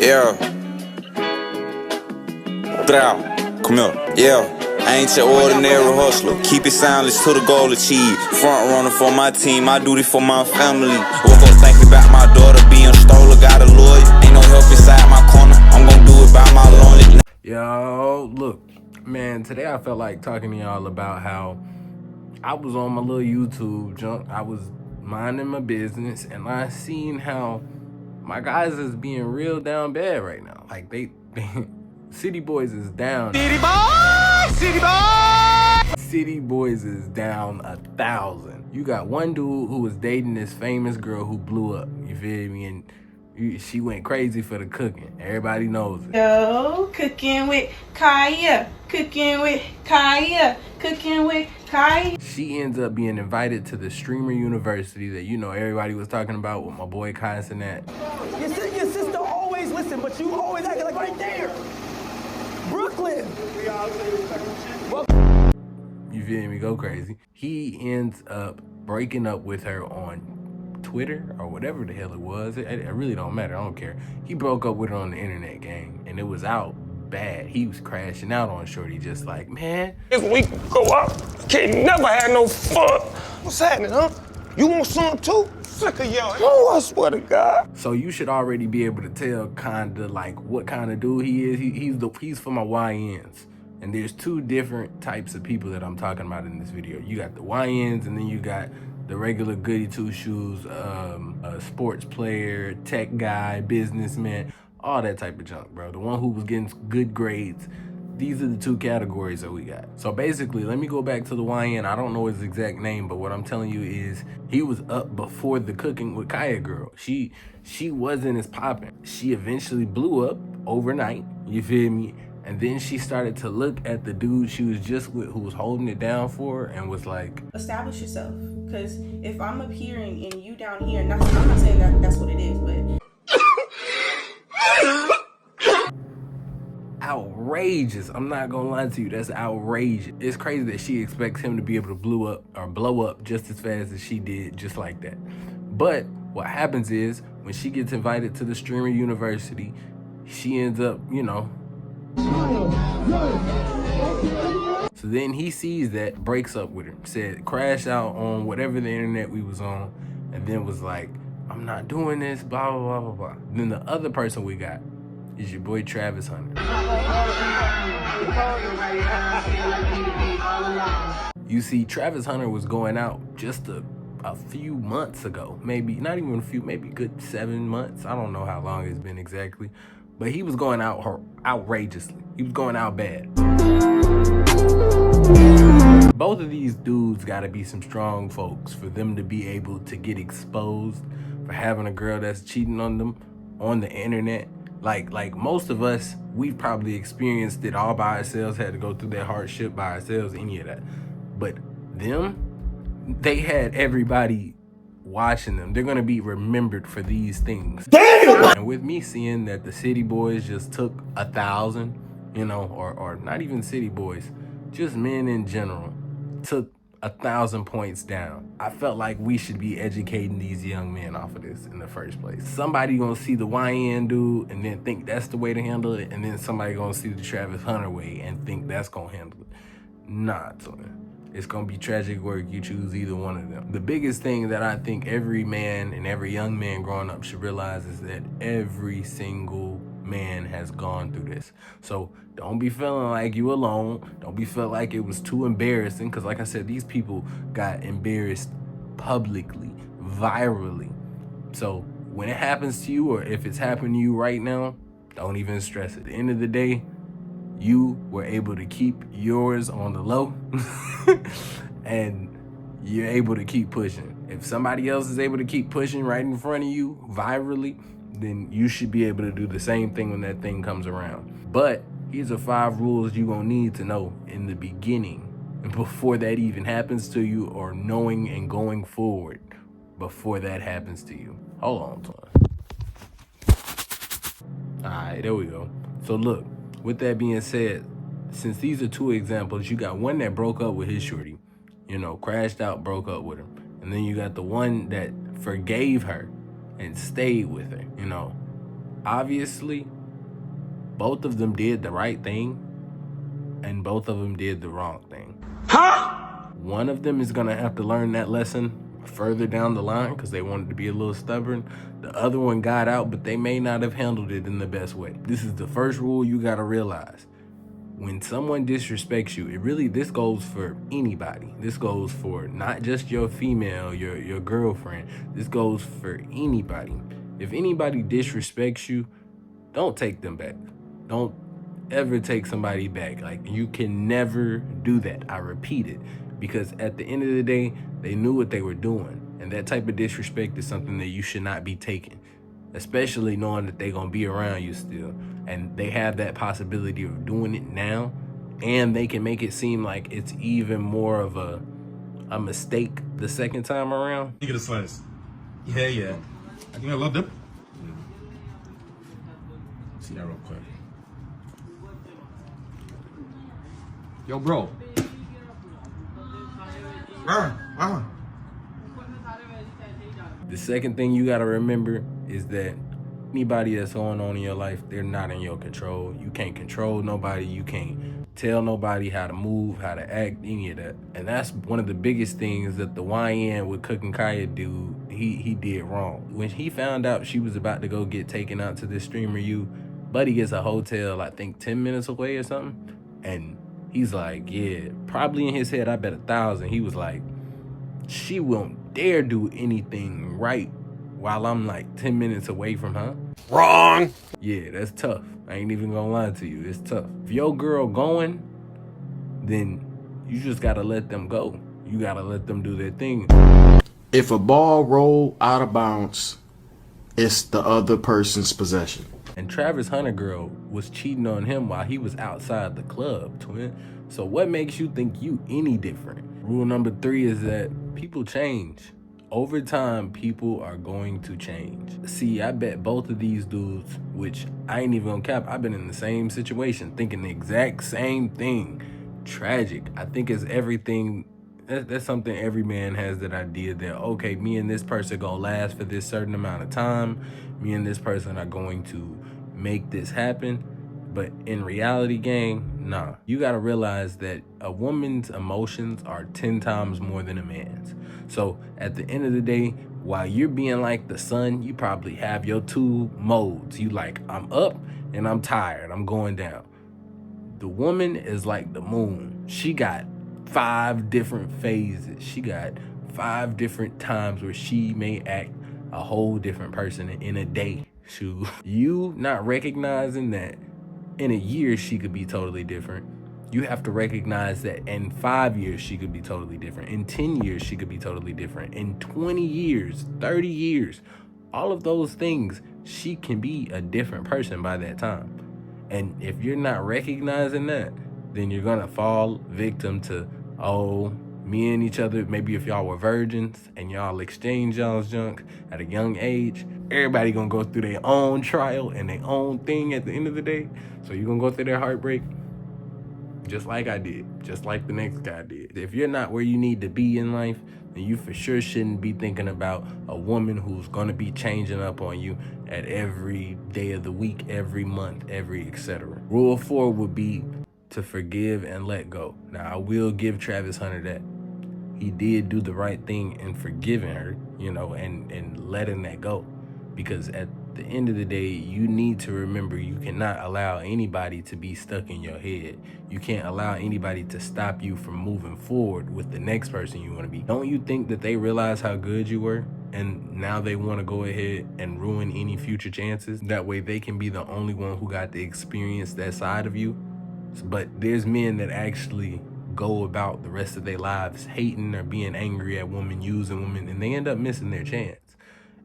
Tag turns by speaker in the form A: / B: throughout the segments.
A: Yeah. Come here. Yeah. I ain't your ordinary hustler. Keep it silence till the goal achieved. Front runner for my team, I do this for my family. Woke up thinking about my daughter being stolen. Got a lawyer, ain't no help inside my corner. I'm gonna do it by my lonely.
B: Yo, look, man, today I felt like talking to y'all about how I was on my little YouTube junk. I was minding my business, and I seen how my guys is being real down bad right now. Like they City Boys is down. City Boys! City Boys! City Boys is down 1,000. You got one dude who was dating this famous girl who blew up. You feel me? And she went crazy for the cooking. Everybody knows it.
C: Yo, cooking with Kaya. Cooking with Kaya. Cooking with Kaya.
B: She ends up being invited to the streamer university that, you know, everybody was talking about with my boy Kyson at.
D: Your sister always listen, but you always acting like right there. Brooklyn.
B: You feel me? Go crazy. He ends up breaking up with her on Twitter or whatever the hell it was. It really don't matter. I don't care. He broke up with her on the internet, gang, and it was out bad. He was crashing out on shorty, just like, man,
E: if we go out, can't never have no fun. What's happening, huh? You want some too? Sick of y'all. Oh, I swear to God.
B: So you should already be able to tell kinda like what kind of dude he is. He's for my YNs. And there's two different types of people that I'm talking about in this video. You got the YNs, and then you got the regular goody two shoes, a sports player, tech guy, businessman, all that type of junk, bro. The one who was getting good grades. These are the two categories that we got. So basically, let me go back to the YN. I don't know his exact name, but what I'm telling you is he was up before the Cooking with Kaya girl. She wasn't as popping. She eventually blew up overnight, you feel me? And then she started to look at the dude she was just with who was holding it down for her and was like,
C: Establish yourself. Because if I'm up here and you down here, and I'm not saying that that's what it is, but
B: outrageous. I'm not gonna lie to you, that's outrageous. It's crazy that she expects him to be able to blow up just as fast as she did, just like that. But what happens is when she gets invited to the streamer university, she ends up, you know. So then he sees that, breaks up with her, said crash out on whatever the internet we was on, and then was like, I'm not doing this, blah, blah, blah, blah, blah. Then the other person we got is your boy Travis Hunter. You see, Travis Hunter was going out just a few months ago, maybe not even a few, maybe good 7 months. I don't know how long it's been exactly, but he was going out outrageously. He was going out bad. Both of these dudes gotta be some strong folks for them to be able to get exposed for having a girl that's cheating on them on the internet. Like most of us, we've probably experienced it all by ourselves, had to go through that hardship by ourselves, any of that. But them, they had everybody watching them. They're gonna be remembered for these things. Damn! And with me seeing that the City Boys just took 1,000, you know, or not even City Boys, just men in general, took 1,000 points down, I felt like we should be educating these young men off of this in the first place. Somebody gonna see the YN dude and then think that's the way to handle it, and then somebody gonna see the Travis Hunter way and think that's gonna handle it. Nah, son. It's gonna be tragic work. You choose either one of them. The biggest thing that I think every man and every young man growing up should realize is that every single man has gone through this. So don't be feeling like you alone. Don't be feeling like it was too embarrassing, because like I said, these people got embarrassed publicly, virally. So when it happens to you, or if it's happening to you right now, don't even stress it. At the end of the day, you were able to keep yours on the low and you're able to keep pushing. If somebody else is able to keep pushing right in front of you virally, then you should be able to do the same thing when that thing comes around. But here's the 5 rules you're gonna need to know in the beginning and before that even happens to you, or knowing and going forward before that happens to you. Hold on, son. All right, there we go. So look, with that being said, since these are 2 examples, you got one that broke up with his shorty, you know, crashed out, broke up with him. And then you got the one that forgave her and stayed with her, you know. Obviously, both of them did the right thing, and both of them did the wrong thing. One of them is gonna have to learn that lesson further down the line because they wanted to be a little stubborn. The other one got out, but they may not have handled it in the best way. This is the first rule you gotta realize. When someone disrespects you, this goes for anybody. This goes for not just your female, your girlfriend. This goes for anybody. If anybody disrespects you, don't take them back. Don't ever take somebody back. Like, you can never do that. I repeat it. Because at the end of the day, they knew what they were doing. And that type of disrespect is something that you should not be taking. Especially knowing that they're gonna be around you still. And they have that possibility of doing it now. And they can make it seem like it's even more of a mistake the second time around.
F: You get a slice. Yeah. I think I love them. See that real quick. Yo, bro.
B: The second thing you gotta remember is that anybody that's going on in your life, they're not in your control. You can't control nobody. You can't tell nobody how to move, how to act, any of that. And that's one of the biggest things that the YN with Cookingwitkya dude, he did wrong. When he found out she was about to go get taken out to this streamer Buddy gets a hotel, I think 10 minutes away or something. And he's like, yeah, probably in his head, I bet 1,000. He was like, she won't dare do anything right while I'm like 10 minutes away from her.
E: Wrong.
B: Yeah, that's tough. I ain't even gonna lie to you. It's tough. If your girl going, then you just gotta let them go. You gotta let them do their thing.
G: If a ball roll out of bounds, it's the other person's possession.
B: And Travis Hunter girl was cheating on him while he was outside the club, twin. So what makes you think you any different? Rule number 3 is that people change. Over time, people are going to change. See, I bet both of these dudes, which I ain't even gonna cap, I've been in the same situation, thinking the exact same thing. Tragic. I think it's everything. That's something every man has, that idea that, okay, me and this person gonna last for this certain amount of time. Me and this person are going to make this happen. But in reality, gang, nah. You gotta realize that a woman's emotions are 10 times more than a man's. So at the end of the day, while you're being like the sun, you probably have your 2 modes. You like, I'm up and I'm tired, I'm going down. The woman is like the moon. She got 5 different phases. She got 5 different times where she may act a whole different person in a day. Shoot. You not recognizing that in a year she could be totally different. You have to recognize that in 5 years she could be totally different. In 10 years she could be totally different. In 20 years, 30 years, all of those things, she can be a different person by that time. And if you're not recognizing that, then you're gonna fall victim to, oh, me and each other, maybe if y'all were virgins and y'all exchange y'all's junk at a young age, everybody gonna go through their own trial and their own thing at the end of the day. So you're gonna go through their heartbreak just like I did, just like the next guy did. If you're not where you need to be in life, then you for sure shouldn't be thinking about a woman who's gonna be changing up on you at every day of the week, every month, every etc. Rule 4 would be to forgive and let go. Now, I will give Travis Hunter that. He did do the right thing in forgiving her, and letting that go. Because at the end of the day, you need to remember you cannot allow anybody to be stuck in your head. You can't allow anybody to stop you from moving forward with the next person you want to be. Don't you think that they realize how good you were? And now they want to go ahead and ruin any future chances? That way they can be the only one who got to experience that side of you? But there's men that actually go about the rest of their lives hating or being angry at women, using women, and they end up missing their chance.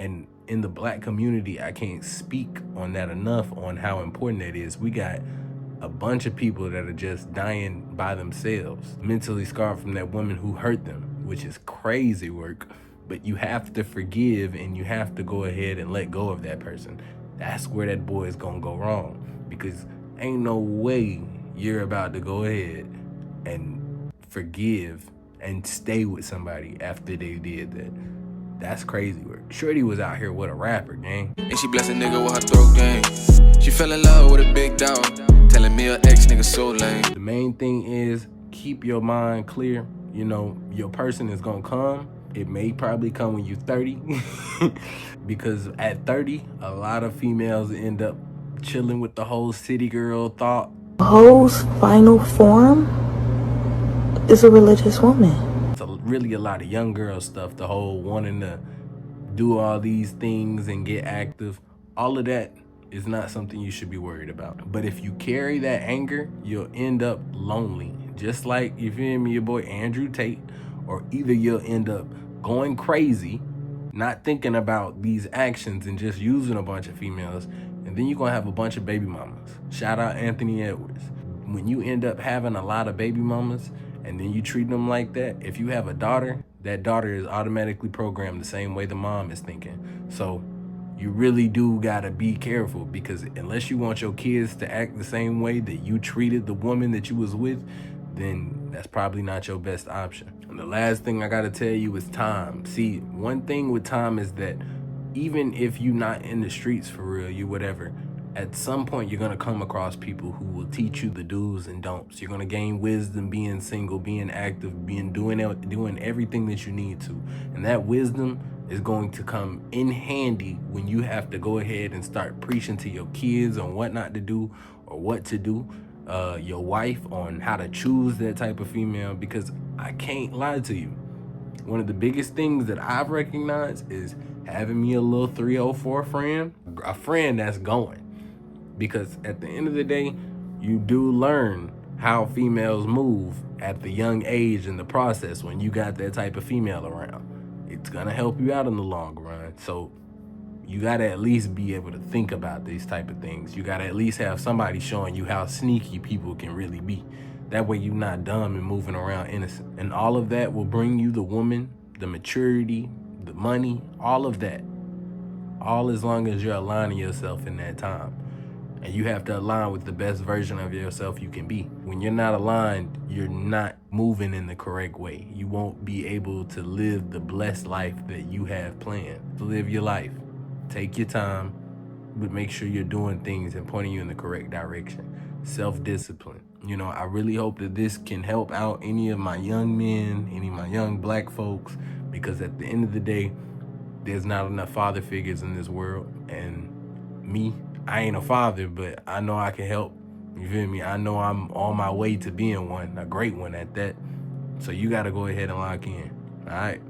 B: And in the black community, I can't speak on that enough on how important that is. We got a bunch of people that are just dying by themselves, mentally scarred from that woman who hurt them, which is crazy work. But you have to forgive and you have to go ahead and let go of that person. That's where that boy is gonna go wrong, because ain't no way you're about to go ahead and forgive and stay with somebody after they did that. That's crazy work. Shorty was out here with a rapper, gang.
H: And she bless a nigga with her throat game. She fell in love with a big dog, telling me her ex nigga so lame.
B: The main thing is keep your mind clear. You know, your person is gonna come. It may probably come when you're 30. Because at 30, a lot of females end up chilling with the whole city girl thought.
I: Ho's final form is a religious woman.
B: It's really a lot of young girl stuff, the whole wanting to do all these things and get active. All of that is not something you should be worried about. But if you carry that anger, you'll end up lonely. Just like, you feel me, your boy Andrew Tate, or either you'll end up going crazy, not thinking about these actions and just using a bunch of females, and then you're gonna have a bunch of baby mamas. Shout out Anthony Edwards. When you end up having a lot of baby mamas and then you treat them like that, if you have a daughter, that daughter is automatically programmed the same way the mom is thinking. So you really do gotta be careful, because unless you want your kids to act the same way that you treated the woman that you was with, then that's probably not your best option. And the last thing I gotta tell you is time. See, one thing with time is that even if you're not in the streets for real, you whatever, at some point you're gonna come across people who will teach you the do's and don'ts. You're gonna gain wisdom being single, being active, doing everything that you need to. And that wisdom is going to come in handy when you have to go ahead and start preaching to your kids on what not to do or what to do. Your wife on how to choose that type of female, because I can't lie to you. One of the biggest things that I've recognized is having me a little 304 friend, a friend that's going. Because at the end of the day, you do learn how females move at the young age in the process when you got that type of female around. It's gonna help you out in the long run. So you gotta at least be able to think about these type of things. You gotta at least have somebody showing you how sneaky people can really be. That way you're not dumb and moving around innocent. And all of that will bring you the woman, the maturity, the money, all of that. All as long as you're aligning yourself in that time. And you have to align with the best version of yourself you can be. When you're not aligned, you're not moving in the correct way. You won't be able to live the blessed life that you have planned. To live your life. Take your time, but make sure you're doing things and pointing you in the correct direction. Self-discipline. You know, I really hope that this can help out any of my young men, any of my young black folks, because at the end of the day, there's not enough father figures in this world. And me, I ain't a father, but I know I can help. You feel me? I know I'm on my way to being one, a great one at that. So you got to go ahead and lock in. All right?